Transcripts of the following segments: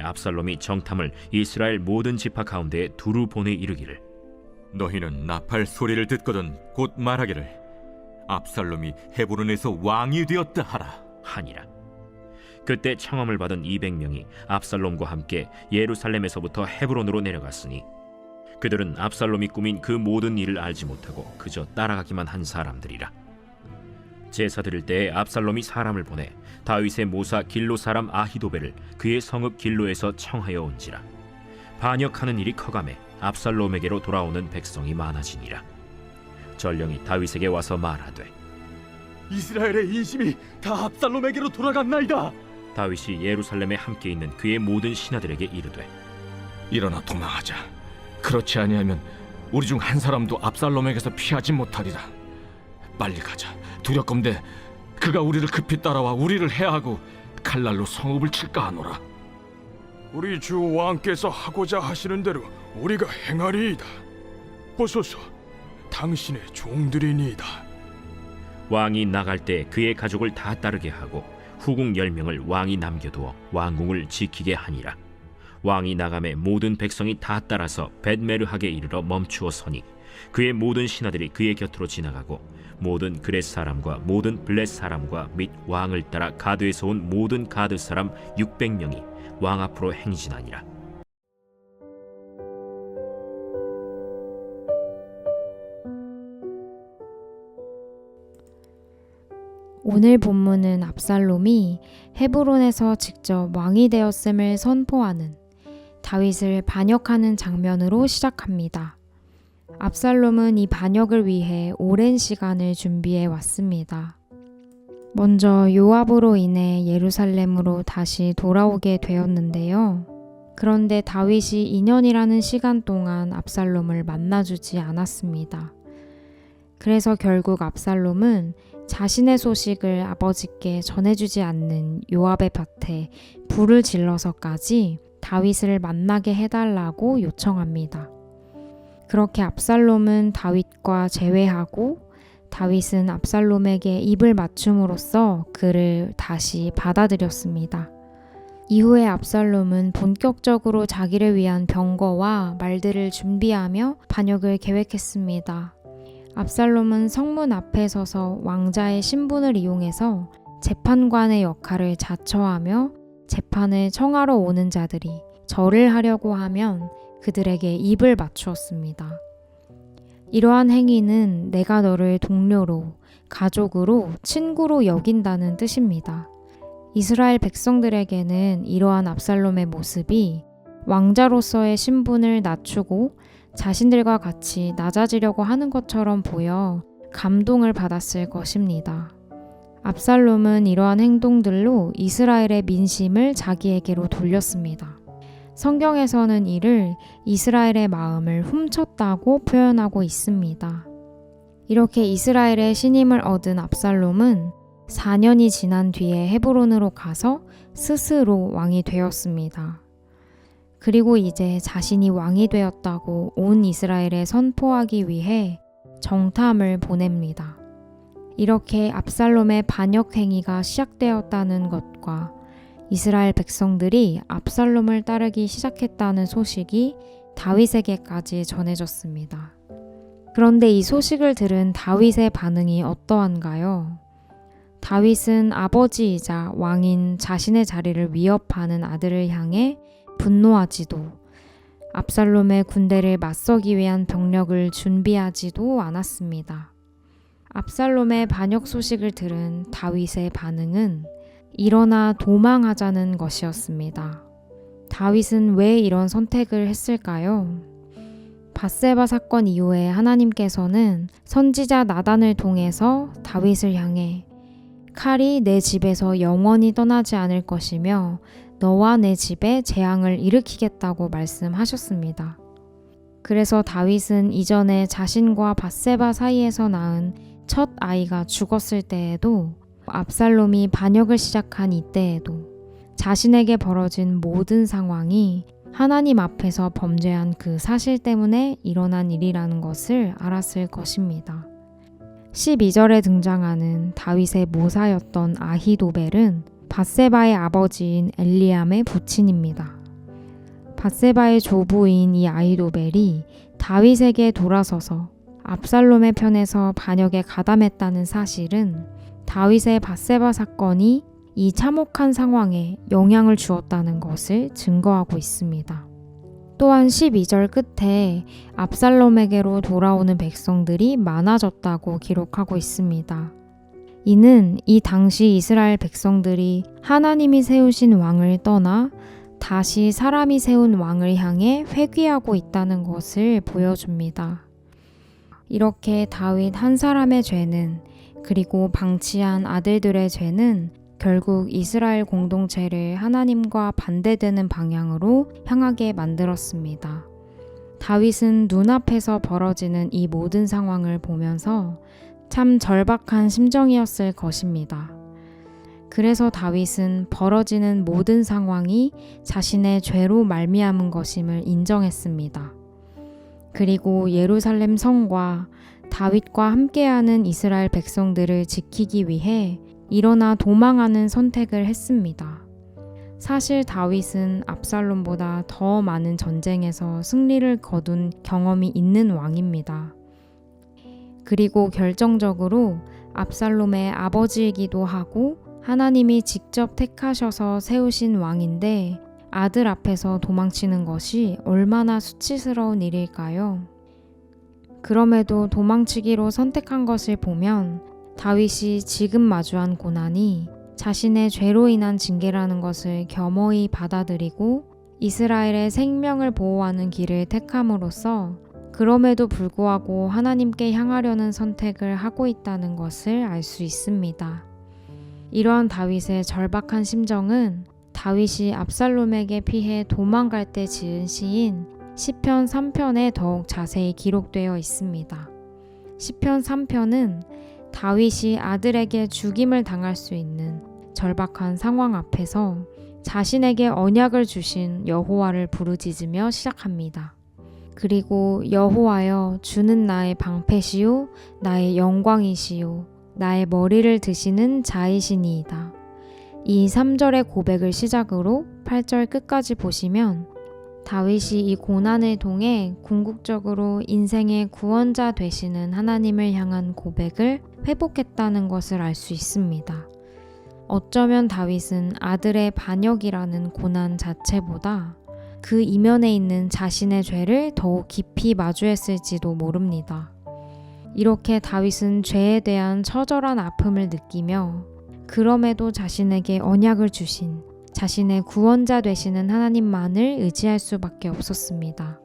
압살롬이 정탐을 이스라엘 모든 지파 가운데 두루 보내 이르기를, 너희는 나팔 소리를 듣거든 곧 말하기를 압살롬이 헤브론에서 왕이 되었다 하라. 하니라. 그때 청함을 받은 200명이 압살롬과 함께 예루살렘에서부터 헤브론으로 내려갔으니 그들은 압살롬이 꾸민 그 모든 일을 알지 못하고 그저 따라가기만 한 사람들이라. 제사 드릴 때에 압살롬이 사람을 보내 다윗의 모사 길로 사람 아히도벨을 그의 성읍 길로에서 청하여 온지라. 반역하는 일이 커가매 압살롬에게로 돌아오는 백성이 많아지니라. 전령이 다윗에게 와서 말하되, 이스라엘의 인심이 다 압살롬에게로 돌아갔나이다. 다윗이 예루살렘에 함께 있는 그의 모든 신하들에게 이르되, 일어나 도망하자. 그렇지 아니하면 우리 중 한 사람도 압살롬에게서 피하지 못하리라. 빨리 가자. 두렵건대 그가 우리를 급히 따라와 우리를 해하고 칼날로 성읍을 칠까 하노라. 우리 주 왕께서 하고자 하시는 대로 우리가 행하리이다. 보소서, 당신의 종들이니이다. 왕이 나갈 때 그의 가족을 다 따르게 하고 후궁 10명을 왕이 남겨두어 왕궁을 지키게 하니라. 왕이 나감에 모든 백성이 다 따라서 벳메르하게 이르러 멈추어 서니 그의 모든 신하들이 그의 곁으로 지나가고 모든 그렛 사람과 모든 블렛 사람과 및 왕을 따라 가드에서 온 모든 가드 사람 600명이 왕 앞으로 행진하니라. 오늘 본문은 압살롬이 헤브론에서 직접 왕이 되었음을 선포하는 다윗을 반역하는 장면으로 시작합니다. 압살롬은 이 반역을 위해 오랜 시간을 준비해 왔습니다. 먼저 요압으로 인해 예루살렘으로 다시 돌아오게 되었는데요. 그런데 다윗이 2년이라는 시간 동안 압살롬을 만나주지 않았습니다. 그래서 결국 압살롬은 자신의 소식을 아버지께 전해주지 않는 요압의 밭에 불을 질러서까지 다윗을 만나게 해달라고 요청합니다. 그렇게 압살롬은 다윗과 재회하고 다윗은 압살롬에게 입을 맞춤으로써 그를 다시 받아들였습니다. 이후에 압살롬은 본격적으로 자기를 위한 병거와 말들을 준비하며 반역을 계획했습니다. 압살롬은 성문 앞에 서서 왕자의 신분을 이용해서 재판관의 역할을 자처하며 재판을 청하러 오는 자들이 절을 하려고 하면 그들에게 입을 맞추었습니다. 이러한 행위는 내가 너를 동료로, 가족으로, 친구로 여긴다는 뜻입니다. 이스라엘 백성들에게는 이러한 압살롬의 모습이 왕자로서의 신분을 낮추고 자신들과 같이 낮아지려고 하는 것처럼 보여 감동을 받았을 것입니다. 압살롬은 이러한 행동들로 이스라엘의 민심을 자기에게로 돌렸습니다. 성경에서는 이를 이스라엘의 마음을 훔쳤다고 표현하고 있습니다. 이렇게 이스라엘의 신임을 얻은 압살롬은 4년이 지난 뒤에 헤브론으로 가서 스스로 왕이 되었습니다. 그리고 이제 자신이 왕이 되었다고 온 이스라엘에 선포하기 위해 정탐을 보냅니다. 이렇게 압살롬의 반역 행위가 시작되었다는 것과 이스라엘 백성들이 압살롬을 따르기 시작했다는 소식이 다윗에게까지 전해졌습니다. 그런데 이 소식을 들은 다윗의 반응이 어떠한가요? 다윗은 아버지이자 왕인 자신의 자리를 위협하는 아들을 향해 분노하지도 압살롬의 군대를 맞서기 위한 병력을 준비하지도 않았습니다. 압살롬의 반역 소식을 들은 다윗의 반응은 일어나 도망하자는 것이었습니다. 다윗은 왜 이런 선택을 했을까요? 밧세바 사건 이후에 하나님께서는 선지자 나단을 통해서 다윗을 향해 칼이 내 집에서 영원히 떠나지 않을 것이며 너와 내 집에 재앙을 일으키겠다고 말씀하셨습니다. 그래서 다윗은 이전에 자신과 밧세바 사이에서 낳은 첫 아이가 죽었을 때에도 압살롬이 반역을 시작한 이때에도 자신에게 벌어진 모든 상황이 하나님 앞에서 범죄한 그 사실 때문에 일어난 일이라는 것을 알았을 것입니다. 12절에 등장하는 다윗의 모사였던 아히도벨은 밧세바의 아버지인 엘리암의 부친입니다. 밧세바의 조부인 이 아히도벨이 다윗에게 돌아서서 압살롬의 편에서 반역에 가담했다는 사실은 다윗의 밧세바 사건이 이 참혹한 상황에 영향을 주었다는 것을 증거하고 있습니다. 또한 12절 끝에 압살롬에게로 돌아오는 백성들이 많아졌다고 기록하고 있습니다. 이는 이 당시 이스라엘 백성들이 하나님이 세우신 왕을 떠나 다시 사람이 세운 왕을 향해 회귀하고 있다는 것을 보여줍니다. 이렇게 다윗 한 사람의 죄는, 그리고 방치한 아들들의 죄는 결국 이스라엘 공동체를 하나님과 반대되는 방향으로 향하게 만들었습니다. 다윗은 눈앞에서 벌어지는 이 모든 상황을 보면서 참 절박한 심정이었을 것입니다. 그래서 다윗은 벌어지는 모든 상황이 자신의 죄로 말미암은 것임을 인정했습니다. 그리고 예루살렘 성과 다윗과 함께하는 이스라엘 백성들을 지키기 위해 일어나 도망하는 선택을 했습니다. 사실 다윗은 압살롬보다 더 많은 전쟁에서 승리를 거둔 경험이 있는 왕입니다. 그리고 결정적으로 압살롬의 아버지이기도 하고 하나님이 직접 택하셔서 세우신 왕인데 아들 앞에서 도망치는 것이 얼마나 수치스러운 일일까요? 그럼에도 도망치기로 선택한 것을 보면 다윗이 지금 마주한 고난이 자신의 죄로 인한 징계라는 것을 겸허히 받아들이고 이스라엘의 생명을 보호하는 길을 택함으로써 그럼에도 불구하고 하나님께 향하려는 선택을 하고 있다는 것을 알 수 있습니다. 이러한 다윗의 절박한 심정은 다윗이 압살롬에게 피해 도망갈 때 지은 시인 시편 3편에 더욱 자세히 기록되어 있습니다. 시편 3편은 다윗이 아들에게 죽임을 당할 수 있는 절박한 상황 앞에서 자신에게 언약을 주신 여호와를 부르짖으며 시작합니다. 그리고 여호와여, 주는 나의 방패시요 나의 영광이시요 나의 머리를 드시는 자이시니이다. 이 3절의 고백을 시작으로 8절 끝까지 보시면 다윗이 이 고난을 통해 궁극적으로 인생의 구원자 되시는 하나님을 향한 고백을 회복했다는 것을 알 수 있습니다. 어쩌면 다윗은 아들의 반역이라는 고난 자체보다 그 이면에 있는 자신의 죄를 더욱 깊이 마주했을지도 모릅니다. 이렇게 다윗은 죄에 대한 처절한 아픔을 느끼며 그럼에도 자신에게 언약을 주신 자신의 구원자 되시는 하나님만을 의지할 수밖에 없었습니다.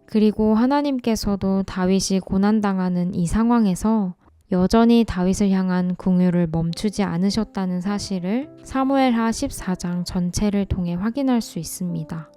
그리고 하나님께서도 다윗이 고난당하는 이 상황에서 여전히 다윗을 향한 긍휼을 멈추지 않으셨다는 사실을 사무엘하 14장 전체를 통해 확인할 수 있습니다.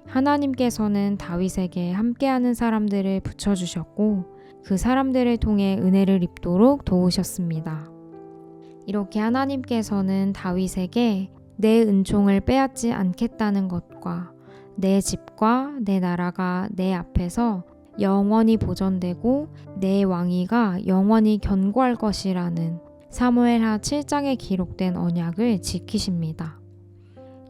하나님께서는 다윗에게 함께하는 사람들을 붙여주셨고 그 사람들을 통해 은혜를 입도록 도우셨습니다. 이렇게 하나님께서는 다윗에게 내 은총을 빼앗지 않겠다는 것과 내 집과 내 나라가 내 앞에서 영원히 보존되고 내 왕위가 영원히 견고할 것이라는 사무엘하 7장에 기록된 언약을 지키십니다.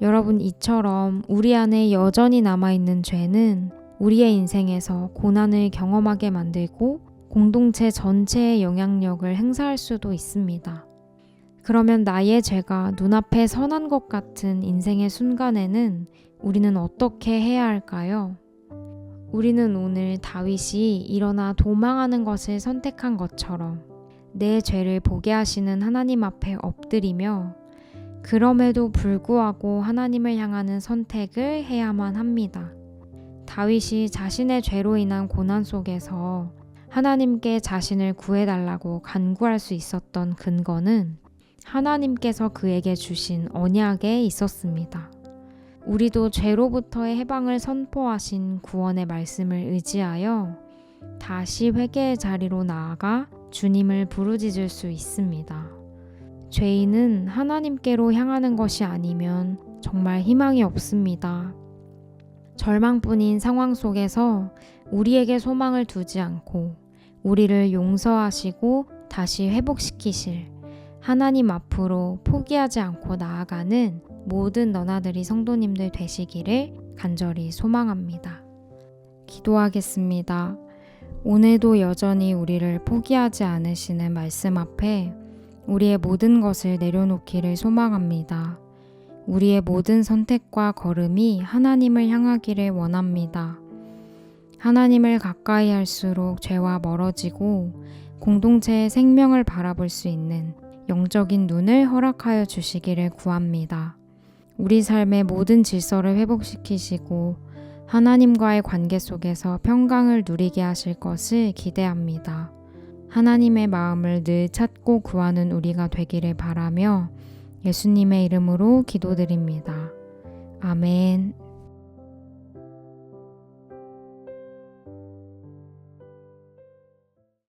여러분, 이처럼 우리 안에 여전히 남아있는 죄는 우리의 인생에서 고난을 경험하게 만들고 공동체 전체의 영향력을 행사할 수도 있습니다. 그러면 나의 죄가 눈앞에 선한 것 같은 인생의 순간에는 우리는 어떻게 해야 할까요? 우리는 오늘 다윗이 일어나 도망하는 것을 선택한 것처럼 내 죄를 보게 하시는 하나님 앞에 엎드리며 그럼에도 불구하고 하나님을 향하는 선택을 해야만 합니다. 다윗이 자신의 죄로 인한 고난 속에서 하나님께 자신을 구해달라고 간구할 수 있었던 근거는 하나님께서 그에게 주신 언약에 있었습니다. 우리도 죄로부터의 해방을 선포하신 구원의 말씀을 의지하여 다시 회개의 자리로 나아가 주님을 부르짖을 수 있습니다. 죄인은 하나님께로 향하는 것이 아니면 정말 희망이 없습니다. 절망뿐인 상황 속에서 우리에게 소망을 두지 않고 우리를 용서하시고 다시 회복시키실 하나님 앞으로 포기하지 않고 나아가는 모든 너나들이 성도님들 되시기를 간절히 소망합니다. 기도하겠습니다. 오늘도 여전히 우리를 포기하지 않으시는 말씀 앞에 우리의 모든 것을 내려놓기를 소망합니다. 우리의 모든 선택과 걸음이 하나님을 향하기를 원합니다. 하나님을 가까이 할수록 죄와 멀어지고 공동체의 생명을 바라볼 수 있는 영적인 눈을 허락하여 주시기를 구합니다. 우리 삶의 모든 질서를 회복시키시고 하나님과의 관계 속에서 평강을 누리게 하실 것을 기대합니다. 하나님의 마음을 늘 찾고 구하는 우리가 되기를 바라며 예수님의 이름으로 기도드립니다. 아멘.